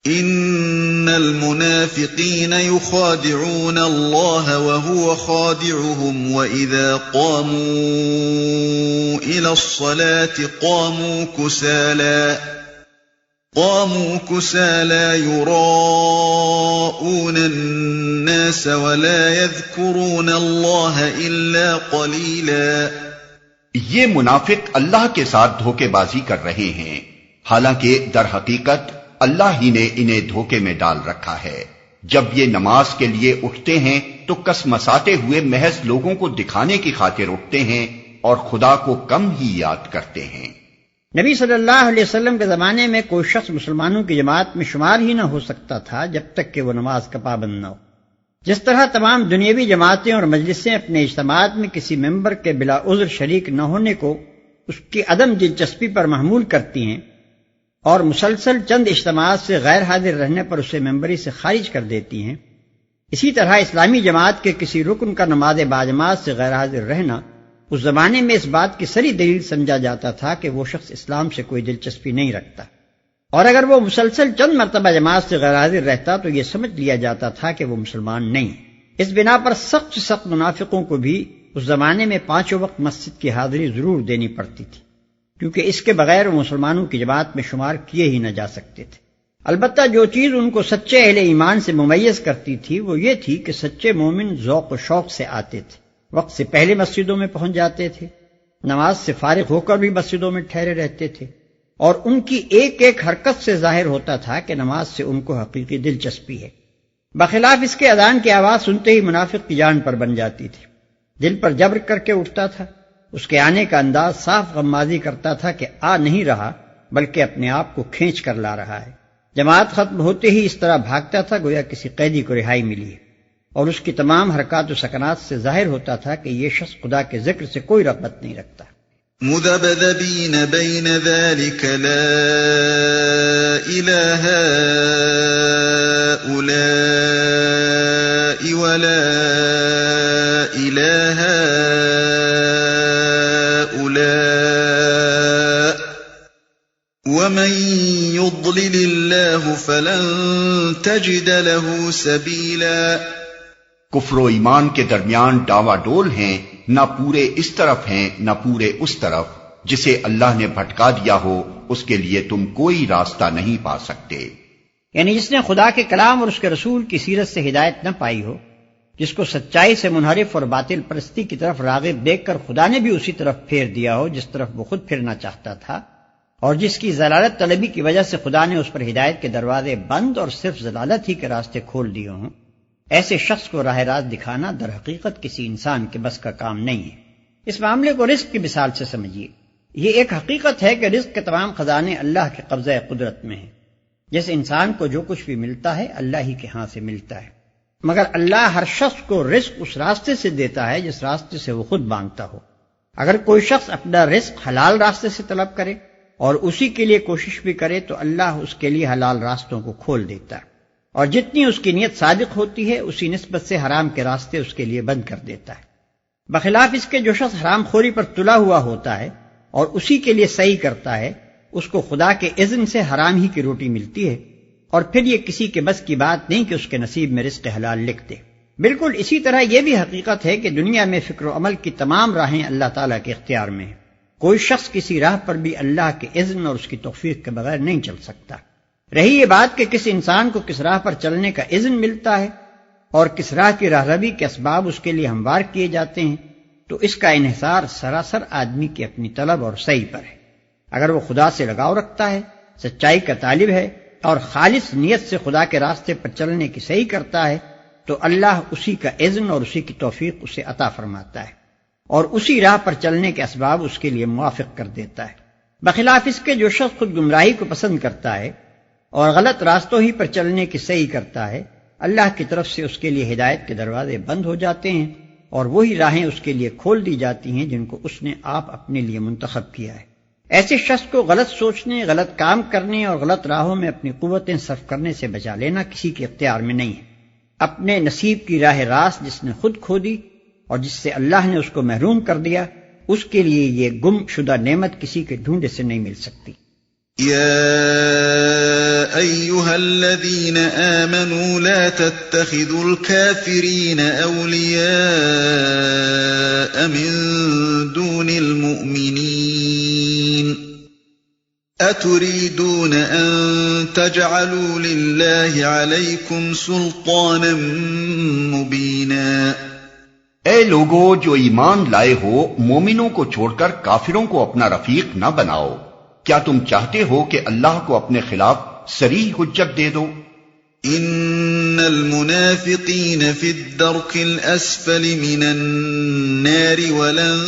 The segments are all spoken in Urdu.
ان المنافقین یخادعون اللہ وهو خادعهم واذا قاموا الى الصلاة قاموا كسالى يراءون الناس ولا يذكرون الله الا قليلا۔ یہ منافق اللہ کے ساتھ دھوکے بازی کر رہے ہیں، حالانکہ در حقیقت اللہ ہی نے انہیں دھوکے میں ڈال رکھا ہے۔ جب یہ نماز کے لیے اٹھتے ہیں تو کسمساتے ہوئے محض لوگوں کو دکھانے کی خاطر اٹھتے ہیں اور خدا کو کم ہی یاد کرتے ہیں۔ نبی صلی اللہ علیہ وسلم کے زمانے میں کوئی شخص مسلمانوں کی جماعت میں شمار ہی نہ ہو سکتا تھا جب تک کہ وہ نماز کا پابند نہ ہو۔ جس طرح تمام دنیاوی جماعتیں اور مجلسیں اپنے اجتماعات میں کسی ممبر کے بلا عذر شریک نہ ہونے کو اس کی عدم دلچسپی پر محمول کرتی ہیں اور مسلسل چند اجتماعات سے غیر حاضر رہنے پر اسے ممبری سے خارج کر دیتی ہیں، اسی طرح اسلامی جماعت کے کسی رکن کا نماز باجماعت سے غیر حاضر رہنا اس زمانے میں اس بات کی سری دلیل سمجھا جاتا تھا کہ وہ شخص اسلام سے کوئی دلچسپی نہیں رکھتا، اور اگر وہ مسلسل چند مرتبہ جماعت سے غیر حاضر رہتا تو یہ سمجھ لیا جاتا تھا کہ وہ مسلمان نہیں۔ اس بنا پر سخت سے سخت منافقوں کو بھی اس زمانے میں 5 وقت مسجد کی حاضری ضرور دینی پڑتی تھی، کیونکہ اس کے بغیر وہ مسلمانوں کی جماعت میں شمار کیے ہی نہ جا سکتے تھے۔ البتہ جو چیز ان کو سچے اہل ایمان سے ممیز کرتی تھی وہ یہ تھی کہ سچے مومن ذوق و شوق سے آتے تھے، وقت سے پہلے مسجدوں میں پہنچ جاتے تھے، نماز سے فارغ ہو کر بھی مسجدوں میں ٹھہرے رہتے تھے، اور ان کی ایک ایک حرکت سے ظاہر ہوتا تھا کہ نماز سے ان کو حقیقی دلچسپی ہے۔ بخلاف اس کے اذان کی آواز سنتے ہی منافق کی جان پر بن جاتی تھی، دل پر جبر کر کے اٹھتا تھا، اس کے آنے کا انداز صاف غمازی کرتا تھا کہ آ نہیں رہا بلکہ اپنے آپ کو کھینچ کر لا رہا ہے۔ جماعت ختم ہوتے ہی اس طرح بھاگتا تھا گویا کسی قیدی کو رہائی ملی ہے، اور اس کی تمام حرکات و سکنات سے ظاہر ہوتا تھا کہ یہ شخص خدا کے ذکر سے کوئی رغبت نہیں رکھتا۔ مذبذبین بین ذلک لا الہ ہؤلاء ولا الہ ہؤلاء ومن يضلل اللہ فلن تجد له سبیلا۔ کفر و ایمان کے درمیان ڈاوا ڈول ہیں، نہ پورے اس طرف ہیں نہ پورے اس طرف، جسے اللہ نے بھٹکا دیا ہو اس کے لیے تم کوئی راستہ نہیں پا سکتے۔ یعنی جس نے خدا کے کلام اور اس کے رسول کی سیرت سے ہدایت نہ پائی ہو، جس کو سچائی سے منحرف اور باطل پرستی کی طرف راغب دیکھ کر خدا نے بھی اسی طرف پھیر دیا ہو جس طرف وہ خود پھرنا چاہتا تھا، اور جس کی ضلالت طلبی کی وجہ سے خدا نے اس پر ہدایت کے دروازے بند اور صرف ضلالت ہی کے راستے کھول دیے ہوں، ایسے شخص کو راہ راست دکھانا در حقیقت کسی انسان کے بس کا کام نہیں ہے۔ اس معاملے کو رزق کی مثال سے سمجھیے۔ یہ ایک حقیقت ہے کہ رزق کے تمام خزانے اللہ کے قبضہ قدرت میں ہیں۔ جس انسان کو جو کچھ بھی ملتا ہے اللہ ہی کے ہاں سے ملتا ہے، مگر اللہ ہر شخص کو رزق اس راستے سے دیتا ہے جس راستے سے وہ خود مانگتا ہو۔ اگر کوئی شخص اپنا رزق حلال راستے سے طلب کرے اور اسی کے لیے کوشش بھی کرے تو اللہ اس کے لیے حلال راستوں کو کھول دیتا ہے، اور جتنی اس کی نیت صادق ہوتی ہے اسی نسبت سے حرام کے راستے اس کے لیے بند کر دیتا ہے۔ بخلاف اس کے جو شخص حرام خوری پر تلا ہوا ہوتا ہے اور اسی کے لیے صحیح کرتا ہے، اس کو خدا کے اذن سے حرام ہی کی روٹی ملتی ہے، اور پھر یہ کسی کے بس کی بات نہیں کہ اس کے نصیب میں رزق حلال لکھ دے۔ بالکل اسی طرح یہ بھی حقیقت ہے کہ دنیا میں فکر و عمل کی تمام راہیں اللہ تعالیٰ کے اختیار میں ہیں۔ کوئی شخص کسی راہ پر بھی اللہ کے اذن اور اس کی توفیق کے بغیر نہیں چل سکتا۔ رہی یہ بات کہ کس انسان کو کس راہ پر چلنے کا اذن ملتا ہے اور کس راہ کی راہروی کے اسباب اس کے لیے ہموار کیے جاتے ہیں، تو اس کا انحصار سراسر آدمی کی اپنی طلب اور سعی پر ہے۔ اگر وہ خدا سے لگاؤ رکھتا ہے، سچائی کا طالب ہے اور خالص نیت سے خدا کے راستے پر چلنے کی صحیح کرتا ہے، تو اللہ اسی کا اذن اور اسی کی توفیق اسے عطا فرماتا ہے اور اسی راہ پر چلنے کے اسباب اس کے لیے موافق کر دیتا ہے۔ بخلاف اس کے جو شخص خود گمراہی کو پسند کرتا ہے اور غلط راستوں ہی پر چلنے کی صحیح کرتا ہے، اللہ کی طرف سے اس کے لیے ہدایت کے دروازے بند ہو جاتے ہیں اور وہی راہیں اس کے لیے کھول دی جاتی ہیں جن کو اس نے آپ اپنے لیے منتخب کیا ہے۔ ایسے شخص کو غلط سوچنے، غلط کام کرنے اور غلط راہوں میں اپنی قوتیں صرف کرنے سے بچا لینا کسی کے اختیار میں نہیں ہے۔ اپنے نصیب کی راہ راست جس نے خود کھو دی اور جس سے اللہ نے اس کو محروم کر دیا، اس کے لیے یہ گم شدہ نعمت کسی کے ڈھونڈے سے نہیں مل سکتی۔ يا أيها الذين آمنوا لا تتخذوا الكافرين أولياء من دون المؤمنين أتريدون أن تجعلوا لله عليكم سلطانا مبينا۔ اے لوگو جو ایمان لائے ہو، مومنوں کو چھوڑ کر کافروں کو اپنا رفیق نہ بناؤ۔ کیا تم چاہتے ہو کہ اللہ کو اپنے خلاف صریح حجت دے دو؟ ان المنافقین فی الدرک الاسفل من النار ولن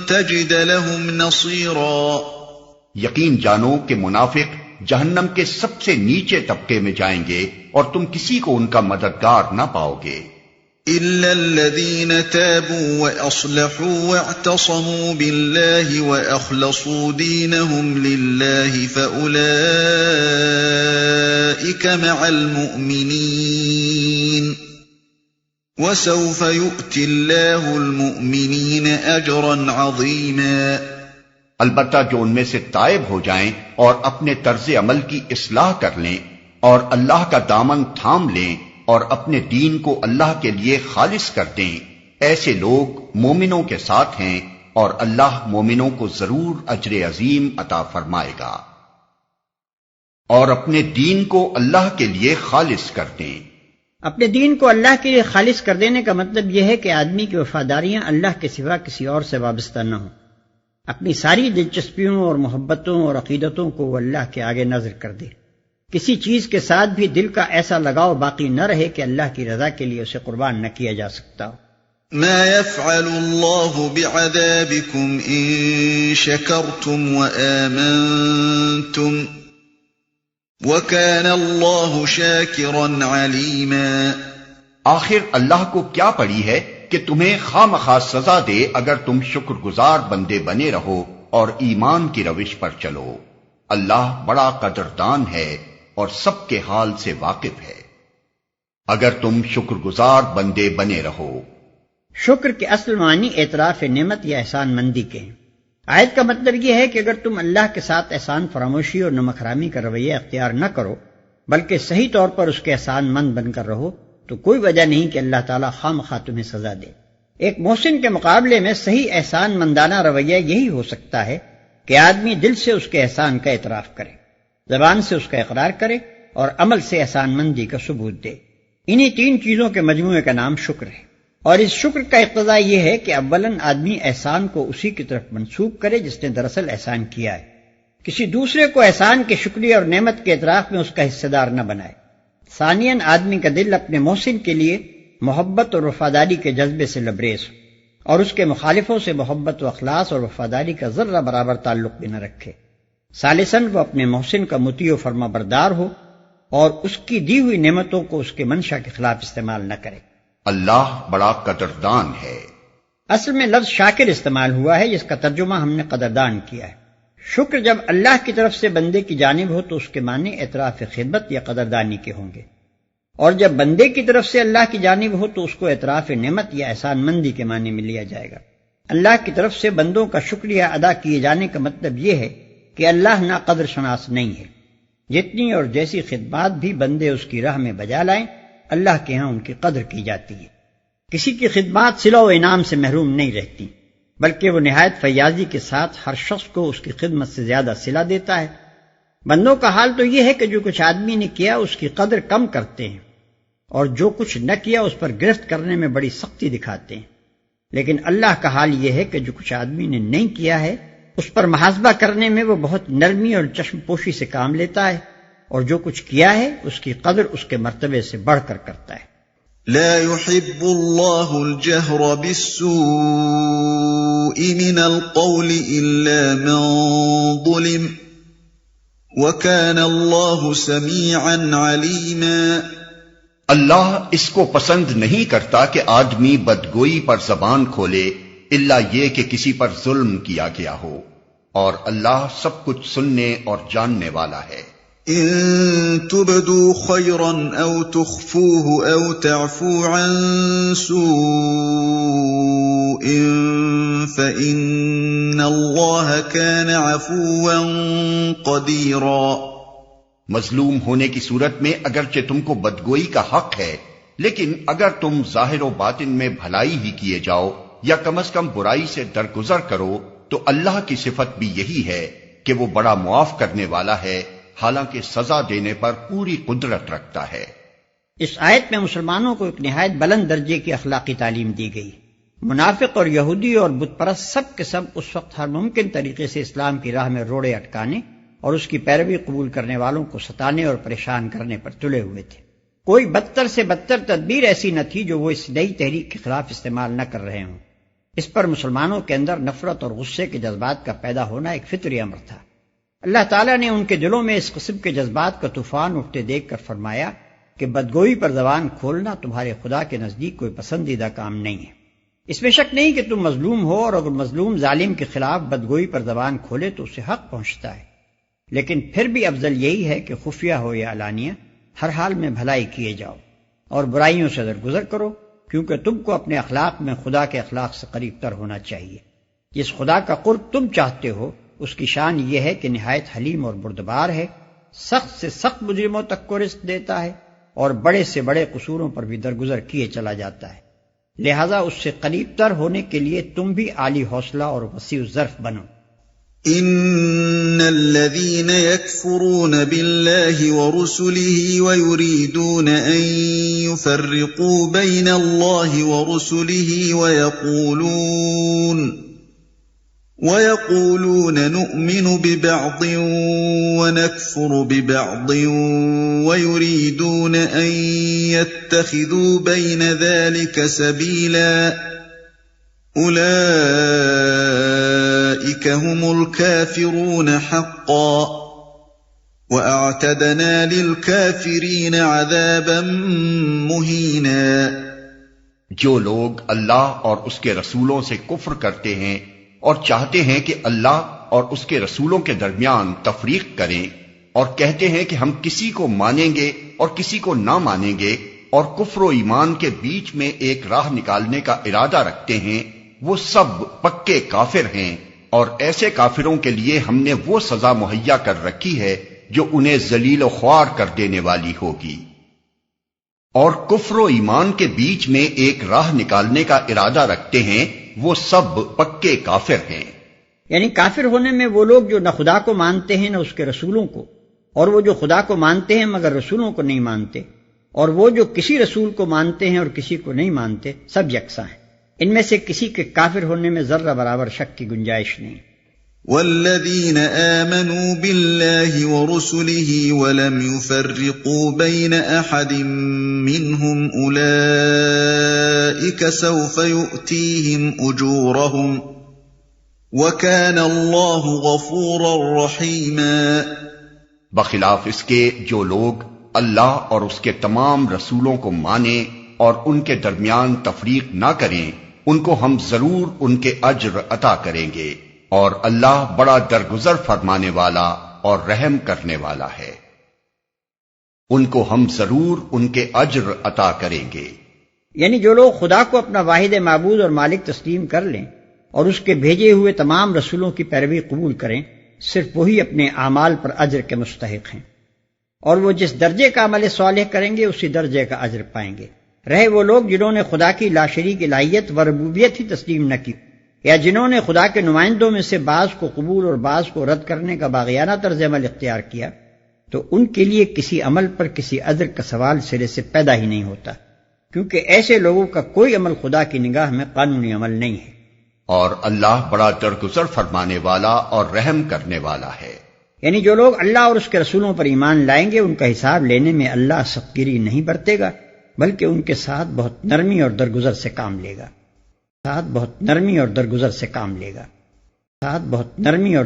تجد لهم نصیرا۔ یقین جانو کہ منافق جہنم کے سب سے نیچے طبقے میں جائیں گے اور تم کسی کو ان کا مددگار نہ پاؤ گے۔ إلا الذين تابوا وأصلحوا واعتصموا بالله وأخلصوا دينهم لله فأولئك مع المؤمنين وسوف يؤتي الله المؤمنين أجرا عظيما۔ البتہ جو ان میں سے تائب ہو جائیں اور اپنے طرز عمل کی اصلاح کر لیں اور اللہ کا دامن تھام لیں اور اپنے دین کو اللہ کے لیے خالص کر دیں، ایسے لوگ مومنوں کے ساتھ ہیں اور اللہ مومنوں کو ضرور اجر عظیم عطا فرمائے گا۔ اور اپنے دین کو اللہ کے لیے خالص کر دیں۔ اپنے دین کو اللہ کے لیے خالص کر دینے کا مطلب یہ ہے کہ آدمی کی وفاداریاں اللہ کے سوا کسی اور سے وابستہ نہ ہوں، اپنی ساری دلچسپیوں اور محبتوں اور عقیدتوں کو وہ اللہ کے آگے نظر کر دے، کسی چیز کے ساتھ بھی دل کا ایسا لگاؤ باقی نہ رہے کہ اللہ کی رضا کے لیے اسے قربان نہ کیا جا سکتا ہو۔ ما يفعل الله بعذابكم ان شكرتم وآمنتم وكان الله شاكرا عليما۔ آخر اللہ کو کیا پڑی ہے کہ تمہیں خواہ سزا دے اگر تم شکر گزار بندے بنے رہو اور ایمان کی روش پر چلو۔ اللہ بڑا قدردان ہے اور سب کے حال سے واقف ہے۔ اگر تم شکر گزار بندے بنے رہو۔ شکر کے اصل معنی اعتراف نعمت یا احسان مندی کے ہیں۔ آیت کا مطلب یہ ہے کہ اگر تم اللہ کے ساتھ احسان فراموشی اور نمک حرامی کا رویہ اختیار نہ کرو بلکہ صحیح طور پر اس کے احسان مند بن کر رہو تو کوئی وجہ نہیں کہ اللہ تعالیٰ خواہ مخواہ تمہیں سزا دے۔ ایک محسن کے مقابلے میں صحیح احسان مندانہ رویہ یہی ہو سکتا ہے کہ آدمی دل سے اس کے احسان کا اعتراف کرے، زبان سے اس کا اقرار کرے اور عمل سے احسان مندی کا ثبوت دے۔ انہی تین چیزوں کے مجموعے کا نام شکر ہے، اور اس شکر کا اقتضا یہ ہے کہ اولاً آدمی احسان کو اسی کی طرف منسوب کرے جس نے دراصل احسان کیا ہے، کسی دوسرے کو احسان کے شکریہ اور نعمت کے اعتراف میں اس کا حصہ دار نہ بنائے۔ ثانیاً آدمی کا دل اپنے محسن کے لیے محبت اور وفاداری کے جذبے سے لبریز ہو اور اس کے مخالفوں سے محبت و اخلاص اور وفاداری کا ذرہ برابر تعلق بھی نہ رکھے۔ ثالثاً وہ اپنے محسن کا مطیع و فرما بردار ہو اور اس کی دی ہوئی نعمتوں کو اس کے منشا کے خلاف استعمال نہ کرے۔ اللہ بڑا قدردان ہے۔ اصل میں لفظ شاکر استعمال ہوا ہے جس کا ترجمہ ہم نے قدردان کیا ہے۔ شکر جب اللہ کی طرف سے بندے کی جانب ہو تو اس کے معنی اعتراف خدمت یا قدردانی کے ہوں گے، اور جب بندے کی طرف سے اللہ کی جانب ہو تو اس کو اعتراف نعمت یا احسان مندی کے معنی میں لیا جائے گا۔ اللہ کی طرف سے بندوں کا شکریہ ادا کیے جانے کا مطلب یہ ہے کہ اللہ نا قدر شناس نہیں ہے۔ جتنی اور جیسی خدمات بھی بندے اس کی راہ میں بجا لائیں اللہ کے ہاں ان کی قدر کی جاتی ہے۔ کسی کی خدمات صلہ و انعام سے محروم نہیں رہتی بلکہ وہ نہایت فیاضی کے ساتھ ہر شخص کو اس کی خدمت سے زیادہ صلہ دیتا ہے۔ بندوں کا حال تو یہ ہے کہ جو کچھ آدمی نے کیا اس کی قدر کم کرتے ہیں اور جو کچھ نہ کیا اس پر گرفت کرنے میں بڑی سختی دکھاتے ہیں، لیکن اللہ کا حال یہ ہے کہ جو کچھ آدمی نے نہیں کیا ہے اس پر محاسبہ کرنے میں وہ بہت نرمی اور چشم پوشی سے کام لیتا ہے، اور جو کچھ کیا ہے اس کی قدر اس کے مرتبے سے بڑھ کر کرتا ہے۔ لا يحب الله الجهر بالسوء من القول إلا من ظلم وكان الله سميعا عليما۔ اللہ اس کو پسند نہیں کرتا کہ آدمی بدگوئی پر زبان کھولے الا یہ کہ کسی پر ظلم کیا گیا ہو، اور اللہ سب کچھ سننے اور جاننے والا ہے۔ ان تبدوا خيرا او تخفوه او تعفو عن سوء سوء فإن الله كان عفوا قديرا۔ مظلوم ہونے کی صورت میں اگرچہ تم کو بدگوئی کا حق ہے، لیکن اگر تم ظاہر و باطن میں بھلائی ہی کیے جاؤ یا کم از کم برائی سے درگزر کرو تو اللہ کی صفت بھی یہی ہے کہ وہ بڑا معاف کرنے والا ہے، حالانکہ سزا دینے پر پوری قدرت رکھتا ہے۔ اس آیت میں مسلمانوں کو ایک نہایت بلند درجے کی اخلاقی تعلیم دی گئی۔ منافق اور یہودی اور بت پرست سب کے سب اس وقت ہر ممکن طریقے سے اسلام کی راہ میں روڑے اٹکانے اور اس کی پیروی قبول کرنے والوں کو ستانے اور پریشان کرنے پر تلے ہوئے تھے۔ کوئی بدتر سے بدتر تدبیر ایسی نہ تھی جو وہ اس نئی تحریک کے خلاف استعمال نہ کر رہے ہوں۔ اس پر مسلمانوں کے اندر نفرت اور غصے کے جذبات کا پیدا ہونا ایک فطری امر تھا۔ اللہ تعالیٰ نے ان کے دلوں میں اس قسم کے جذبات کا طوفان اٹھتے دیکھ کر فرمایا کہ بدگوئی پر زبان کھولنا تمہارے خدا کے نزدیک کوئی پسندیدہ کام نہیں ہے۔ اس میں شک نہیں کہ تم مظلوم ہو، اور اگر مظلوم ظالم کے خلاف بدگوئی پر زبان کھولے تو اسے حق پہنچتا ہے، لیکن پھر بھی افضل یہی ہے کہ خفیہ ہو یا علانیہ ہر حال میں بھلائی کیے جاؤ اور برائیوں سے درگزر کرو، کیونکہ تم کو اپنے اخلاق میں خدا کے اخلاق سے قریب تر ہونا چاہیے۔ جس خدا کا قرب تم چاہتے ہو اس کی شان یہ ہے کہ نہایت حلیم اور بردبار ہے، سخت سے سخت مجرموں تک کو رزق دیتا ہے اور بڑے سے بڑے قصوروں پر بھی درگزر کیے چلا جاتا ہے۔ لہذا اس سے قریب تر ہونے کے لیے تم بھی عالی حوصلہ اور وسیع الظرف بنو۔ ان الذين يكفرون بالله ورسله ويريدون ان يفرقوا بين الله ورسله ويقولون نؤمن ببعض ونكفر ببعض ويريدون ان يتخذوا بين ذلك سبيلا اولئك هم الكافرون حقا واعتدنا للكافرين عذابا مهينا۔ جو لوگ اللہ اور اس کے رسولوں سے کفر کرتے ہیں اور چاہتے ہیں کہ اللہ اور اس کے رسولوں کے درمیان تفریق کریں اور کہتے ہیں کہ ہم کسی کو مانیں گے اور کسی کو نہ مانیں گے اور کفر و ایمان کے بیچ میں ایک راہ نکالنے کا ارادہ رکھتے ہیں، وہ سب پکے کافر ہیں، اور ایسے کافروں کے لیے ہم نے وہ سزا مہیا کر رکھی ہے جو انہیں ذلیل و خوار کر دینے والی ہوگی۔ اور کفر و ایمان کے بیچ میں ایک راہ نکالنے کا ارادہ رکھتے ہیں، وہ سب پکے کافر ہیں۔ یعنی کافر ہونے میں وہ لوگ جو نہ خدا کو مانتے ہیں نہ اس کے رسولوں کو، اور وہ جو خدا کو مانتے ہیں مگر رسولوں کو نہیں مانتے، اور وہ جو کسی رسول کو مانتے ہیں اور کسی کو نہیں مانتے، سب یکساں ہیں۔ ان میں سے کسی کے کافر ہونے میں ذرہ برابر شک کی گنجائش نہیں۔ والذین آمنوا باللہ ورسلہ ولم يفرقوا بین احد منہم اولئک سوف یؤتیہم اجورہم وکان اللہ غفورا رحیما۔ بخلاف اس کے جو لوگ اللہ اور اس کے تمام رسولوں کو مانیں اور ان کے درمیان تفریق نہ کریں، ان کو ہم ضرور ان کے اجر عطا کریں گے، اور اللہ بڑا درگزر فرمانے والا اور رحم کرنے والا ہے۔ ان کو ہم ضرور ان کے اجر عطا کریں گے۔ یعنی جو لوگ خدا کو اپنا واحد معبود اور مالک تسلیم کر لیں اور اس کے بھیجے ہوئے تمام رسولوں کی پیروی قبول کریں، صرف وہی اپنے اعمال پر اجر کے مستحق ہیں، اور وہ جس درجے کا عمل صالح کریں گے اسی درجے کا اجر پائیں گے۔ رہے وہ لوگ جنہوں نے خدا کی لا شریک الہیت و ربوبیت ہی تسلیم نہ کی، یا جنہوں نے خدا کے نمائندوں میں سے بعض کو قبول اور بعض کو رد کرنے کا باغیانہ طرز عمل اختیار کیا، تو ان کے لیے کسی عمل پر کسی اجر کا سوال سرے سے پیدا ہی نہیں ہوتا، کیونکہ ایسے لوگوں کا کوئی عمل خدا کی نگاہ میں قانونی عمل نہیں ہے۔ اور اللہ بڑا درگزر فرمانے والا اور رحم کرنے والا ہے۔ یعنی جو لوگ اللہ اور اس کے رسولوں پر ایمان لائیں گے، ان کا حساب لینے میں اللہ سختگیری نہیں برتے گا، بلکہ ان کے ساتھ بہت نرمی اور درگزر سے کام لے گا۔